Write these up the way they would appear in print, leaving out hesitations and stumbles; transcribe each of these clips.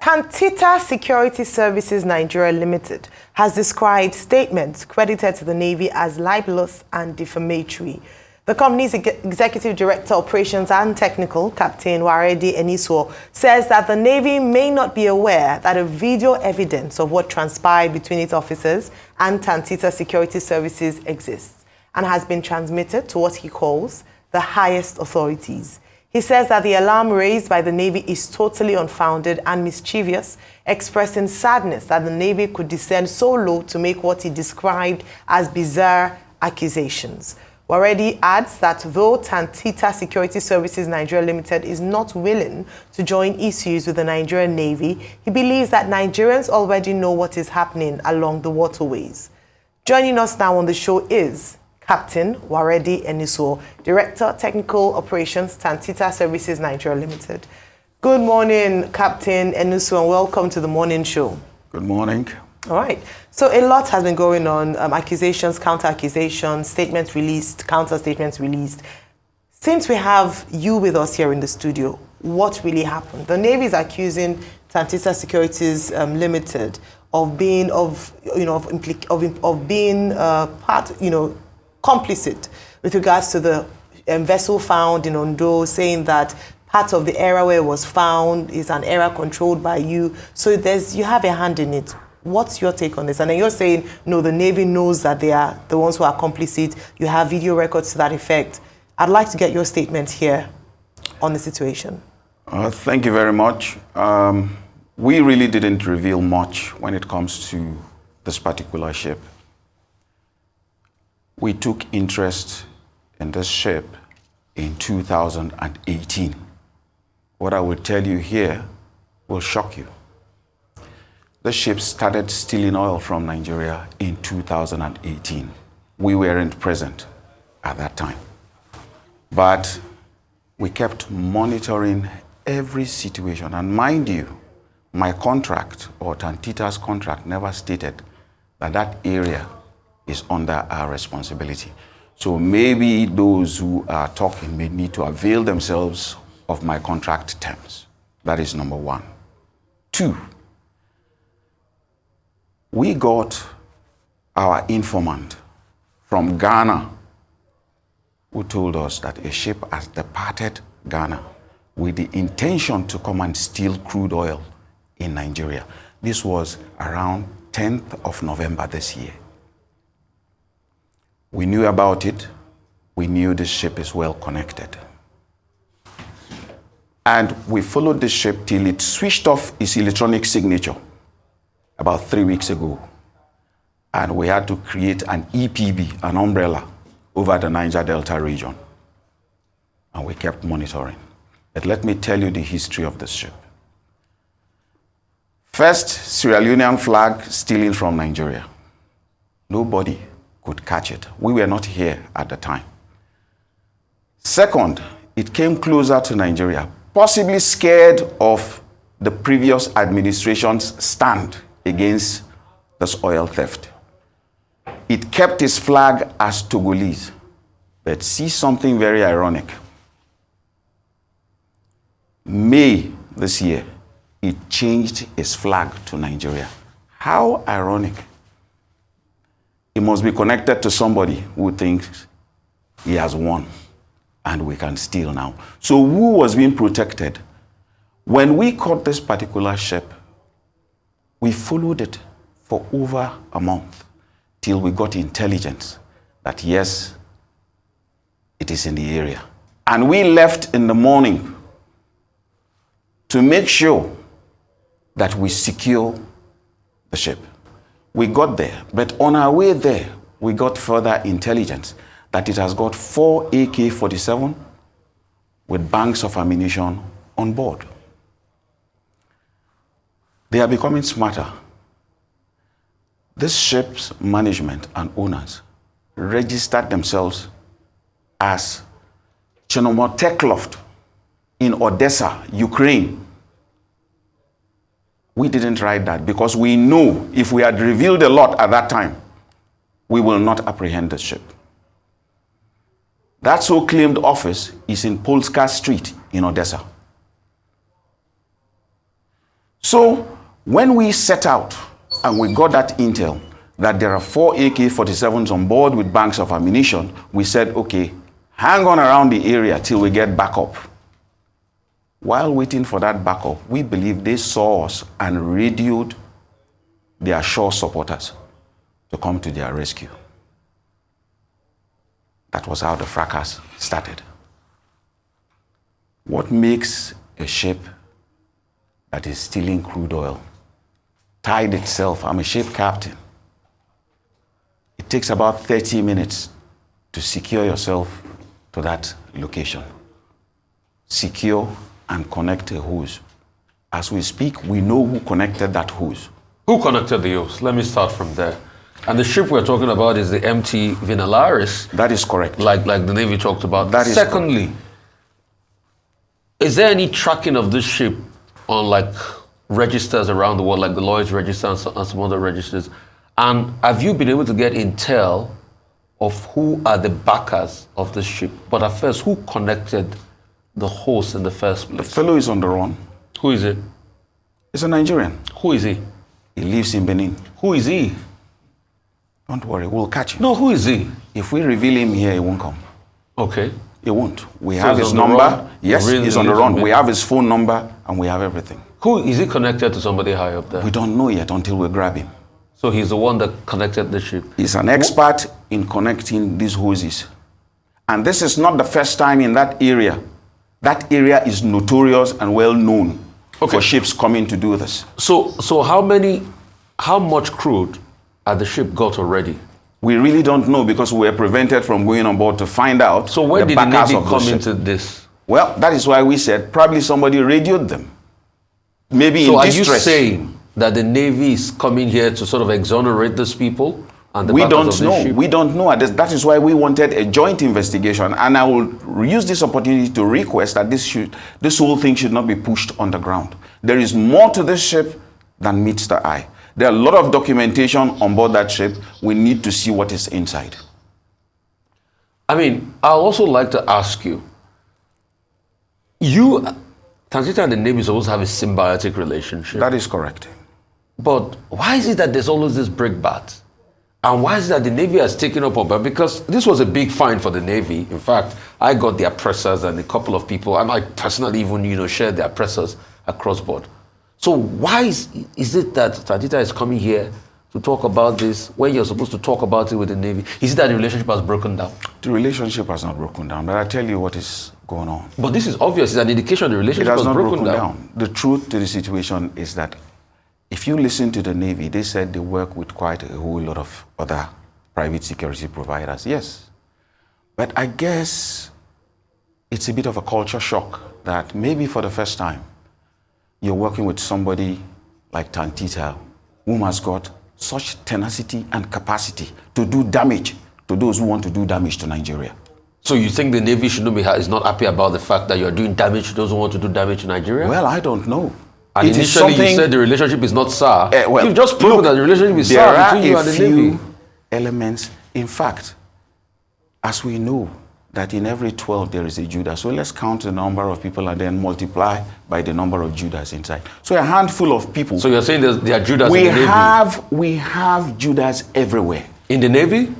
Tantita Security Services Nigeria Limited has described statements credited to the Navy as libelous and defamatory. The company's Executive Director, Operations and Technical, Captain Warredi Enisuoh, says that the Navy may not be aware that a video evidence of what transpired between its officers and Tantita Security Services exists and has been transmitted to what he calls the highest authorities. He says that the alarm raised by the Navy is totally unfounded and mischievous, expressing sadness that the Navy could descend so low to make what he described as bizarre accusations. Warredi adds that though Tantita Security Services Nigeria Limited is not willing to join issues with the Nigerian Navy, he believes that Nigerians already know what is happening along the waterways. Joining us now on the show is Captain Warredi Enisuoh, Director, Technical Operations, Tantita Services Nigeria Limited. Good morning, Captain Enisuoh, and welcome to the morning show. Good morning. All right. So a lot has been going on, accusations, counter-accusations, statements released, counter-statements released. Since we have you with us here in the studio, what really happened? The Navy is accusing Tantita Securities Limited of being complicit with regards to the vessel found in Ondo, saying that part of the area where it was found is an area controlled by you. So you have a hand in it. What's your take on this? And then you're saying, no, the Navy knows that they are the ones who are complicit. You have video records to that effect. I'd like to get your statement here on the situation. Thank you very much. We really didn't reveal much when it comes to this particular ship. We took interest in this ship in 2018. What I will tell you here will shock you. The ship started stealing oil from Nigeria in 2018. We weren't present at that time. But we kept monitoring every situation. And mind you, my contract, or Tantita's contract, never stated that that area is under our responsibility. So maybe those who are talking may need to avail themselves of my contract terms. That is number one. Two, we got our informant from Ghana who told us that a ship has departed Ghana with the intention to come and steal crude oil in Nigeria. This was around 10th of November this year. We knew about it. We knew this ship is well connected. And we followed the ship till it switched off its electronic signature about 3 weeks ago. And we had to create an EPB, an umbrella, over the Niger Delta region. And we kept monitoring. But let me tell you the history of this ship. First, Sierra Leonean flag stealing from Nigeria. Nobody could catch it. We were not here at the time. Second, it came closer to Nigeria, possibly scared of the previous administration's stand against this oil theft. It kept its flag as Togolese. But see something very ironic. May this year, it changed its flag to Nigeria. How ironic. It must be connected to somebody who thinks he has won and we can steal now. So who was being protected? When we caught this particular ship, we followed it for over a month till we got intelligence that yes, it is in the area. And we left in the morning to make sure that we secure the ship. We got there, but on our way there, we got further intelligence that it has got 4 AK-47 with banks of ammunition on board. They are becoming smarter. This ship's management and owners registered themselves as Chernomortekloft in Odessa, Ukraine. We didn't write that because we know if we had revealed a lot at that time, we will not apprehend the ship. That so-claimed office is in Polska Street in Odessa. So when we set out and we got that intel that there are 4 AK-47s on board with banks of ammunition, we said, okay, hang on around the area till we get backup. While waiting for that backup, we believe they saw us and radioed their shore supporters to come to their rescue. That was how the fracas started. What makes a ship that is stealing crude oil tide itself? I'm a ship captain. It takes about 30 minutes to secure yourself to that location. Secure and connect a hose. As we speak, we know who connected that hose. Who connected the hose? Let me start from there. And the ship we're talking about is the MT Vinalaris. That is correct. Like the Navy talked about. That is Secondly, correct. Is there any tracking of this ship on like registers around the world, like the Lloyd's register and some other registers? And have you been able to get intel of who are the backers of this ship? But at first, who connected the host in the first place? The fellow is on the run. Who is it? He's a Nigerian. Who is he? He lives in Benin. Who is he? Don't worry, we'll catch him. No, who is he? If we reveal him here, he won't come. Okay. He won't. We So have he's his on the number. run? Yes, Really he's on the lives in run. We Benin? have his phone number and we have everything. Who is he connected to? Somebody high up there? We don't know yet until we grab him. So he's the one that connected the ship. He's an expert in connecting these hoses. And this is not the first time in that area. That area is notorious and well known for ships coming to do this. So how much crude had the ship got already? We really don't know because we were prevented from going on board to find out. So when the did the backers Navy of come ship. into this? Well, that is why we said probably somebody radioed them. Maybe So in are distress. you saying that the Navy is coming here to sort of exonerate these people? And the We backers don't of this know. ship? We don't know. That is why we wanted a joint investigation. And I will use this opportunity to request that this whole thing should not be pushed underground. There is more to this ship than meets the eye. There are a lot of documentation on board that ship. We need to see what is inside. I mean, I'd also like to ask you, Tantita and the Navy supposed to have a symbiotic relationship. That is correct. But why is it that there's always this brickbat? And why is it that the Navy has taken up on that? Because this was a big find for the Navy. In fact, I got their pressers and a couple of people, and I personally even, shared their pressers across board. So why is it that Tantita is coming here to talk about this when you're supposed to talk about it with the Navy? Is it that the relationship has broken down? The relationship has not broken down, but I'll tell you what is going on. But this is obvious. It's an indication the relationship It has has not broken down. The truth to the situation is that if you listen to the Navy, they said they work with quite a whole lot of other private security providers. Yes. But I guess it's a bit of a culture shock that maybe for the first time, you're working with somebody like Tantita, whom has got such tenacity and capacity to do damage to those who want to do damage to Nigeria. So you think the Navy is not happy about the fact that you're doing damage to those who want to do damage to Nigeria? Well, I don't know. And initially you said the relationship is not sour. You've just proven that the relationship is sour between you and the Navy. There are a few elements. In fact, as we know, that in every 12 there is a Judas. So let's count the number of people and then multiply by the number of Judas inside. So a handful of people. So you're saying there are Judas in the Navy? We have Judas everywhere. In the Navy?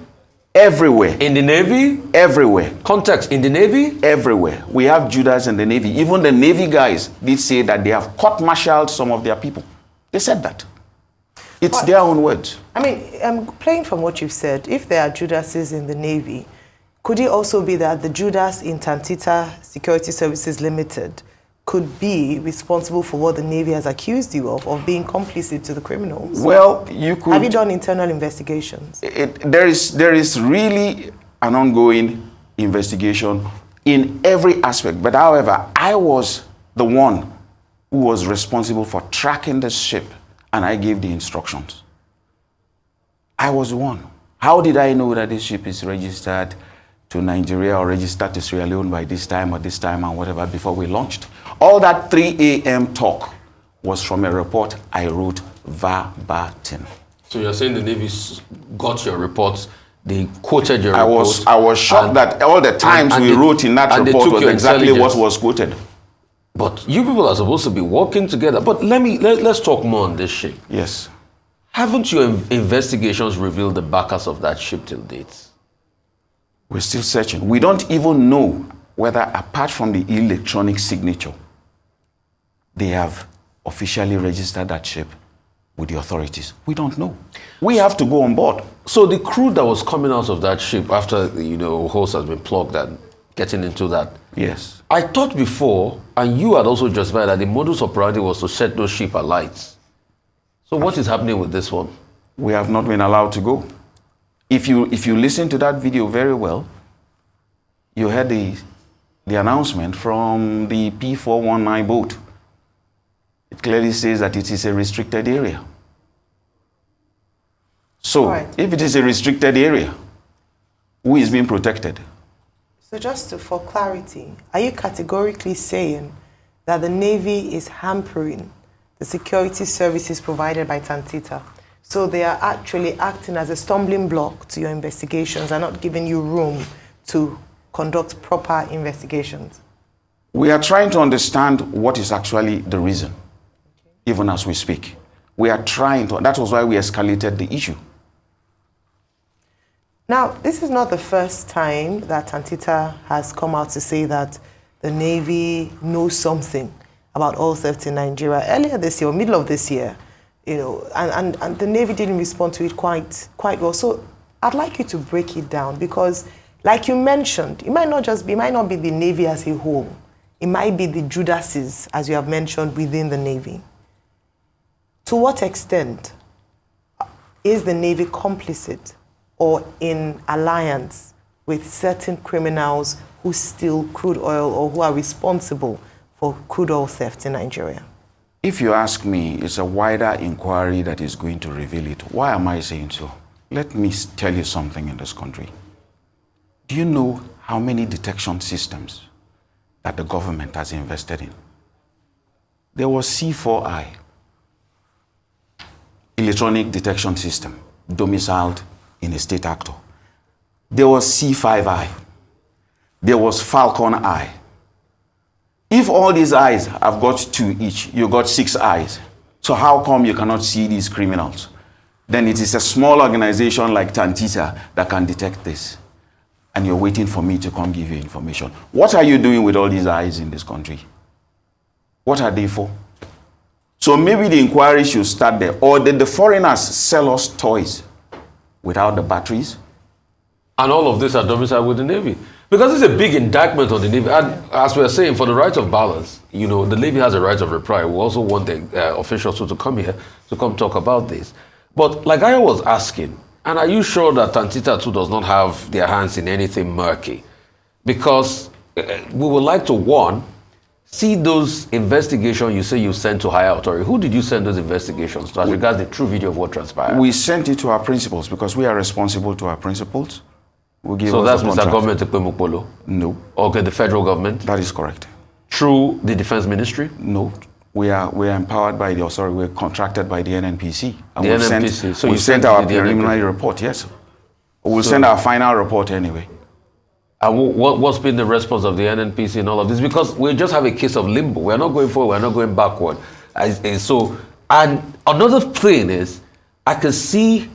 Everywhere. In the Navy? Everywhere. Context, in the Navy? Everywhere. We have Judas in the Navy. Even the Navy guys did say that they have court-martialed some of their people. They said that. It's their own words. I mean, playing from what you've said, if there are Judases in the Navy, could it also be that the Judas in Tantita Security Services Limited could be responsible for what the Navy has accused you of being complicit to the criminals? Well, you could... Have you done internal investigations? There is really an ongoing investigation in every aspect. But however, I was the one who was responsible for tracking the ship, and I gave the instructions. I was the one. How did I know that this ship is registered to Nigeria or registered to Sierra Leone by this time or this time and whatever before we launched? All that 3 a.m. talk was from a report I wrote verbatim. So you're saying the Navy got your reports, they quoted your report. I was shocked that all the times we wrote in that report was exactly what was quoted. But you people are supposed to be working together. But let's talk more on this ship. Yes. Haven't your investigations revealed the backers of that ship till date? We're still searching. We don't even know whether, apart from the electronic signature, they have officially registered that ship with the authorities. We don't know. We have to go on board. So the crew that was coming out of that ship after the hose has been plugged and getting into that. Yes. I thought before, and you had also justified that the modus operandi was to set those ship alight. So what is happening with this one? We have not been allowed to go. If you listen to that video very well, you heard the announcement from the P419 boat. It clearly says that it is a restricted area. So, if it is a restricted area, who is being protected? So just for clarity, are you categorically saying that the Navy is hampering the security services provided by Tantita? So they are actually acting as a stumbling block to your investigations and not giving you room to conduct proper investigations? We are trying to understand what is actually the reason, even as we speak. We are trying to, that was why we escalated the issue. Now, this is not the first time that Tantita has come out to say that the Navy knows something about oil theft in Nigeria. Earlier this year, or middle of this year, and the Navy didn't respond to it quite well. So I'd like you to break it down because, like you mentioned, it might not be the Navy as a whole. It might be the Judases, as you have mentioned, within the Navy. To what extent is the Navy complicit or in alliance with certain criminals who steal crude oil or who are responsible for crude oil theft in Nigeria? If you ask me, it's a wider inquiry that is going to reveal it. Why am I saying so? Let me tell you something in this country. Do you know how many detection systems that the government has invested in? There was C4I, electronic detection system, domiciled in a state actor. There was C5I. There was Falcon Eye. If all these eyes have got 2 each, you got 6 eyes. So how come you cannot see these criminals? Then it is a small organization like Tantita that can detect this. And you're waiting for me to come give you information. What are you doing with all these eyes in this country? What are they for? So maybe the inquiry should start there. Or did the foreigners sell us toys without the batteries? And all of this are domiciled with the Navy. Because it's a big indictment on the Navy. And as we're saying, for the right of balance, the Navy has a right of reply. We also want the officials to come here to come talk about this. But like I was asking, and are you sure that Tantita too does not have their hands in anything murky? Because we would like to, one, see those investigations you say you sent to higher authority. Who did you send those investigations to as regards the true video of what transpired? We sent it to our principals because we are responsible to our principals. So that's Mr. Government Ekpemukpolo? No. Okay, the federal government? That is correct. Through the Defense Ministry? No. We are empowered by the authority. We're contracted by the NNPC. And the NNPC. So we've sent our preliminary report, yes. We'll send our final report anyway. And what's been the response of the NNPC in all of this? Because we just have a case of limbo. We're not going forward, we're not going backward. And another thing is, I can see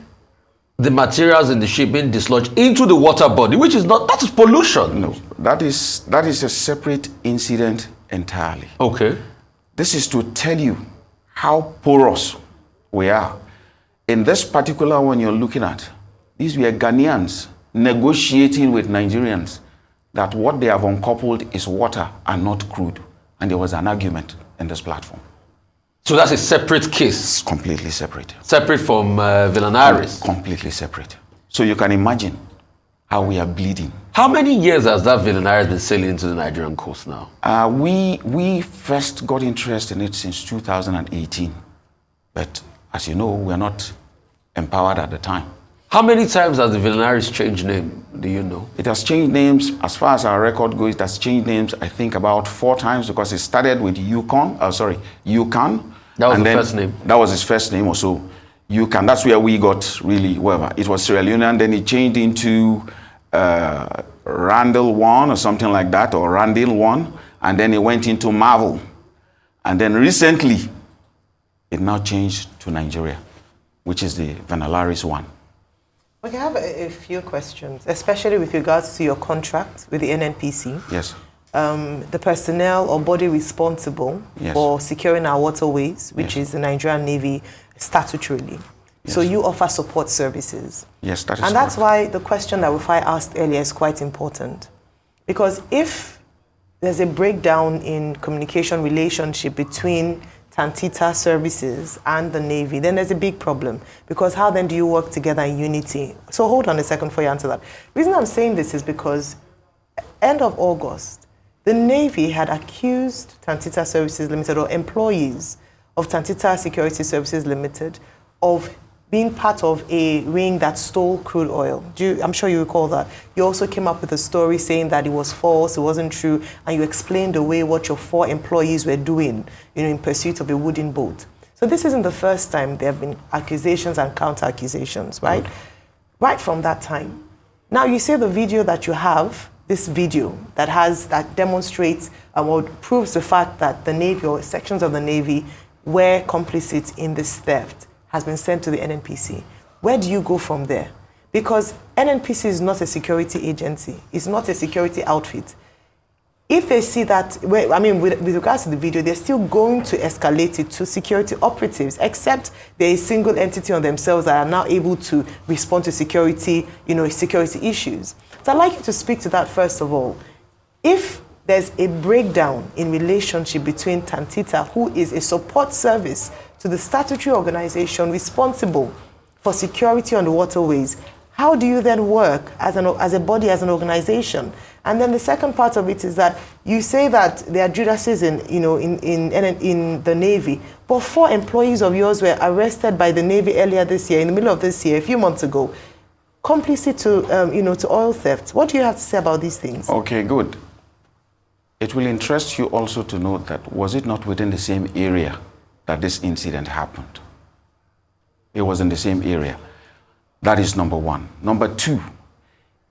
the materials in the ship being dislodged into the water body, which is not, that is pollution. No, that is a separate incident entirely. Okay. This is to tell you how porous we are. In this particular one you're looking at, these were Ghanaians negotiating with Nigerians that what they have uncoupled is water and not crude. And there was an argument in this platform. So that's a separate case? It's completely separate. Separate from Villanaris? Completely separate. So you can imagine how we are bleeding. How many years has that Villanaris been sailing into the Nigerian coast now? We first got interested in it since 2018. But as you know, we're not empowered at the time. How many times has the Villanaris changed name, do you know? It has changed names, as far as our record goes, it has changed names, I think, about 4 times because it started with Yukon. That was the first name? That was his first name also. Yukon, that's where we got really, whatever. It was Sierra Leone, then it changed into Randall 1 or something like that, or Randall 1, and then it went into Marvel. And then recently, it now changed to Nigeria, which is the Vanalaris one. Okay, I have a few questions, especially with regards to your contract with the NNPC. Yes. The personnel or body responsible for securing our waterways, which is the Nigerian Navy statutorily. So you offer support services. Yes, that is And that's why the question that Rufai asked earlier is quite important. Because if there's a breakdown in communication relationship between Tantita services and the Navy, then there's a big problem. Because how then do you work together in unity? So hold on a second before you answer that. The reason I'm saying this is because end of August, the Navy had accused Tantita Services Limited, or employees of Tantita Security Services Limited, of being part of a ring that stole crude oil. I'm sure you recall that. You also came up with a story saying that it was false, it wasn't true, and you explained away what your 4 employees were doing, in pursuit of a wooden boat. So this isn't the first time there have been accusations and counter-accusations, right? Right from that time. Now you say the video that you have, this video that demonstrates or proves the fact that the Navy or sections of the Navy were complicit in this theft, has been sent to the NNPC. Where do you go from there? Because NNPC is not a security agency. It's not a security outfit. If they see that, with regards to the video, they're still going to escalate it to security operatives, except they're a single entity on themselves that are now able to respond to security, security issues. So I'd like you to speak to that first of all. If there's a breakdown in relationship between Tantita, who is a support service to the statutory organization responsible for security on the waterways, how do you then work as a body, as an organization? And then the second part of it is that you say that there are Judases in the Navy, but 4 employees of yours were arrested by the Navy earlier this year, in the middle of this year, a few months ago, complicit to oil theft. What do you have to say about these things? Okay, good. It will interest you also to note that was it not within the same area that this incident happened? It was in the same area. That is number 1. Number 2,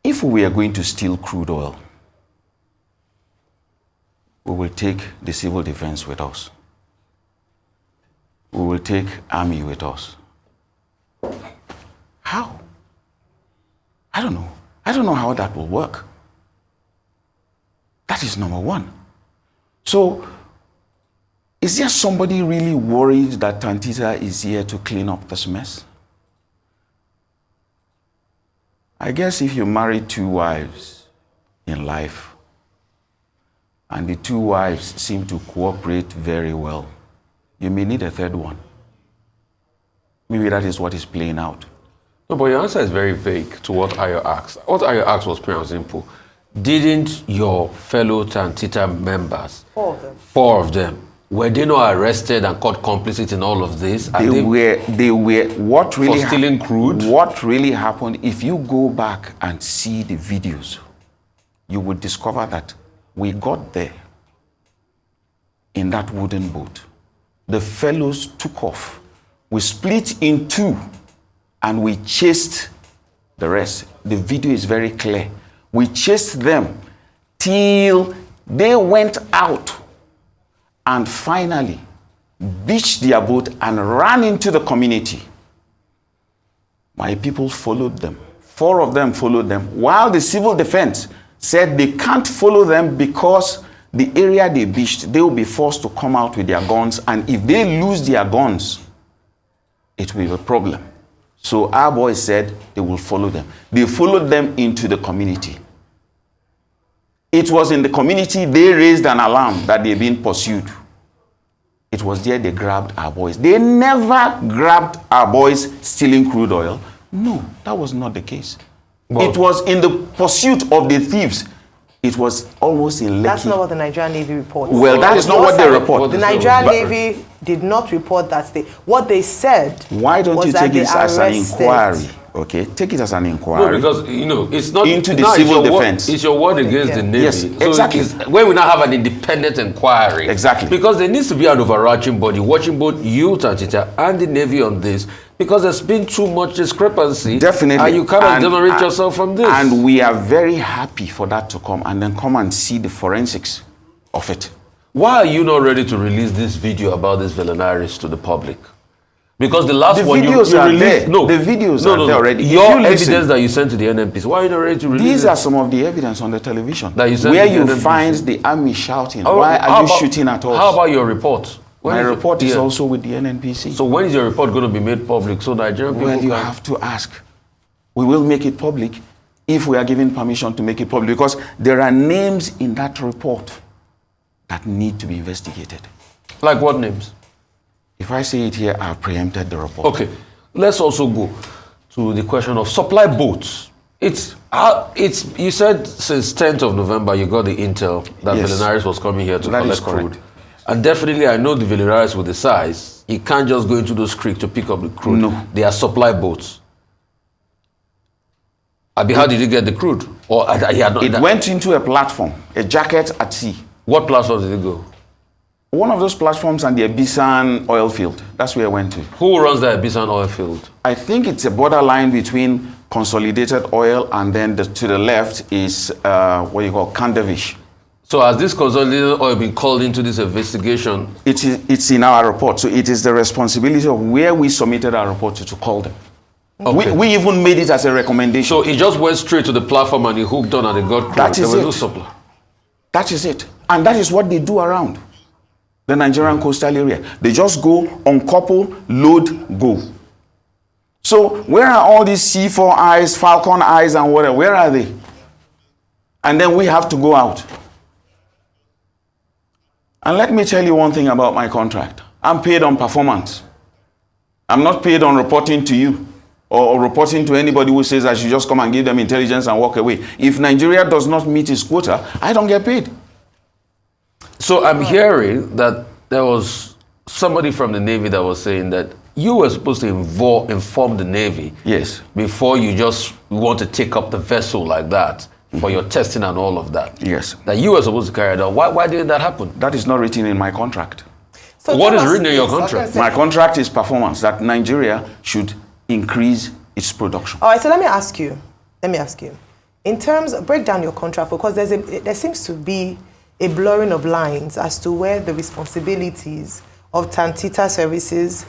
if we are going to steal crude oil, we will take the civil defense with us. We will take army with us. How? I don't know. I don't know how that will work. That is number 1. So, is there somebody really worried that Tantita is here to clean up this mess? I guess if you marry 2 wives in life, and the 2 wives seem to cooperate very well, you may need a 3rd one. Maybe that is what is playing out. No, but your answer is very vague to what Ayo asked. What Ayo asked was pretty simple. Didn't your fellow Tantita members, 4 of them, 4 of them, were they not arrested and caught complicit in all of this? They were. What really for stealing crude? What really happened, if you go back and see the videos, you would discover that we got there in that wooden boat. The fellows took off. We split in 2 and we chased the rest. The video is very clear. We chased them till they went out and finally beached their boat and ran into the community. My people followed them. 4 of them followed them, while the civil defense said they can't follow them because the area they beached, they will be forced to come out with their guns, and if they lose their guns, it will be a problem. So our boys said they will follow them. They followed them into the community. It was in the community they raised an alarm that they've been pursued. It was there they grabbed our boys. They never grabbed our boys stealing crude oil. No, that was not the case. Well, it was in the pursuit of the thieves. It was almost in Lekki. That's not what the Nigerian Navy reports. Well, that is not what they report. The Nigerian Navy did not report that. What they said. Why don't you take it as an inquiry? Okay, take it as an inquiry. No, because it's not into the civil defense. It's your word against the Navy. Yes, exactly. So when we now have an independent inquiry, exactly, because there needs to be an overarching body watching both you, Tantita, and the Navy on this, because there's been too much discrepancy. Definitely, and you cannot generate yourself from this. And we are very happy for that to come, and then come and see the forensics of it. Why are you not ready to release this video about this Velenaris to the public? Because the last The one videos you are released, there. no, The videos no, are no, there no. already. If Your you listen- evidence that you sent to the NNPC, why are you not ready to release These it? are some of the evidence on the television. That you sent where to the you NNPC. find the army shouting, How- why how are you about- shooting at us? How about your report? When My is it- report is yeah. also with the NNPC. So when is your report going to be made public so Nigerian people Well, you can... have to ask. We will make it public if we are given permission to make it public, because there are names in that report that need to be investigated. Like what names? If I say it here, I've preempted the report. Okay, let's also go to the question of supply boats. It's you said since 10th of November you got the intel that Yes. Velenaris was coming here to That is collect correct. crude. And definitely I know the Velenaris with the size, he can't just go into those creeks to pick up the crude. No. They are supply boats. Abi, how did he get the crude? Or he had not, It went into a platform, a jacket at sea. what platform did it go? One of those platforms and the Abisan oil field. That's where I went to. Who runs the Abisan oil field? I think it's a borderline between Consolidated Oil and then to the left is what you call Kandavish. So has this consolidated oil been called into this investigation? It's in our report. So it is the responsibility of where we submitted our report to call them. Okay. We even made it as a recommendation. So he just went straight to the platform and he hooked on and he got crude. That is There was it. no supply. That is it. And that is what they do around the Nigerian coastal area. They just go, uncouple, load, go. So where are all these C4 eyes, Falcon eyes and whatever? Where are they? And then we have to go out. And let me tell you one thing about my contract. I'm paid on performance. I'm not paid on reporting to you or reporting to anybody who says I should just come and give them intelligence and walk away. If Nigeria does not meet its quota, I don't get paid. So I'm hearing that there was somebody from the Navy that was saying that you were supposed to inform the Navy Yes. before you just want to take up the vessel like that for your testing and all of that. Yes. That you were supposed to carry it out. Why didn't that happen? That is not written in my contract. So What tell is us written in your this. I was contract? gonna My say- contract is performance, that Nigeria should increase its production. All right, so let me ask you. In terms of, break down your contract, because there seems to be a blurring of lines as to where the responsibilities of Tantita services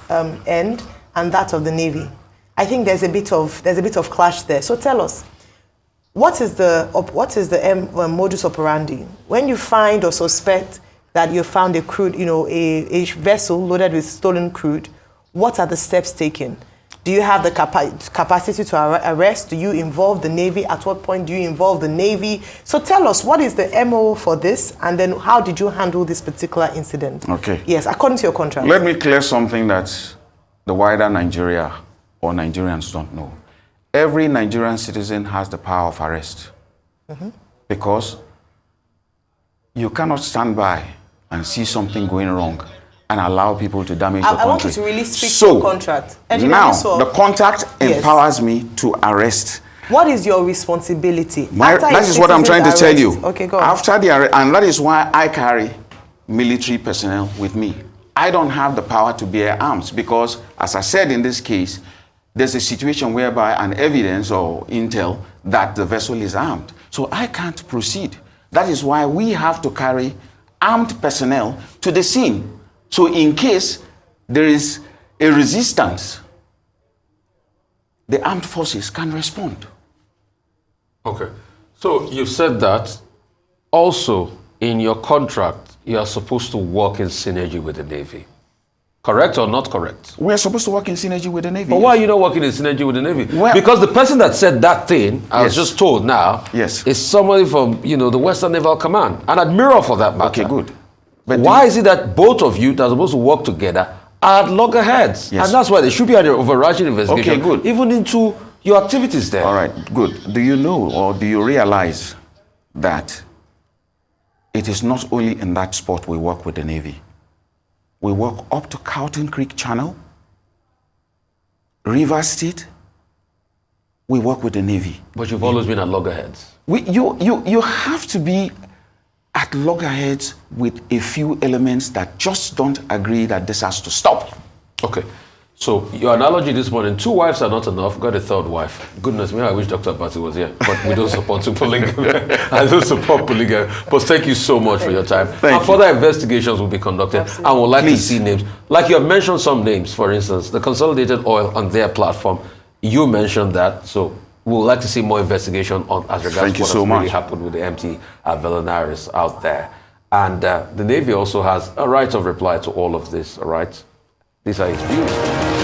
end and that of the Navy. I think there's a bit of clash there. So tell us, what is the modus operandi when you find or suspect that you found a crude, a vessel loaded with stolen crude? What are the steps taken? Do you have the capacity to arrest? Do you involve the Navy? At what point do you involve the Navy? So tell us, what is the MO for this? And then how did you handle this particular incident? Okay. Yes, according to your contract. Let me clear something that the wider Nigeria or Nigerians don't know. Every Nigerian citizen has the power of arrest. Because you cannot stand by and see something going wrong and allow people to damage the country. I want you to really speak to So, your contract. Engineer now, Enisuoh, the contract Yes. empowers me to arrest. what is your responsibility? After a That is what I'm trying to citizen's tell you. arrest- Okay, go on. After the arrest, and that is why I carry military personnel with me. I don't have the power to bear arms because, as I said in this case, there's a situation whereby an evidence or intel that the vessel is armed. So I can't proceed. That is why we have to carry armed personnel to the scene. So in case there is a resistance, the armed forces can respond. Okay. So you've said that. Also, in your contract, you are supposed to work in synergy with the Navy. Correct or not correct? We are supposed to work in synergy with the Navy. But why are you not working in synergy with the Navy? Well- Because the person that said that thing, I was Yes. just told now, Yes. is somebody from, the Western Naval Command, an admiral for that matter. Okay, good. But Why is it that both of you that are supposed to work together are at loggerheads? Yes. And that's why there should be an overarching investigation. Okay, good. Even into your activities there. All right, good. Do you know or do you realize that it is not only in that spot we work with the Navy? We work up to Cowton Creek Channel, River State. We work with the Navy. But you've always been at loggerheads. You have to be at loggerheads with a few elements that just don't agree that this has to stop. Okay. So your analogy this morning, 2 wives are not enough, got a 3rd wife. Goodness me, I wish Dr. Bati was here, but we don't support polygamy. I don't support polygamy. But thank you so much for your time. And further investigations will be conducted. Absolutely. And we'd like to see names. Like you have mentioned some names, for instance, the Consolidated Oil on their platform. You mentioned that, so we would like to see more investigation on as regards what has really happened with the MT Velenaris out there. And the Navy also has a right of reply to all of this, all right? These are his views.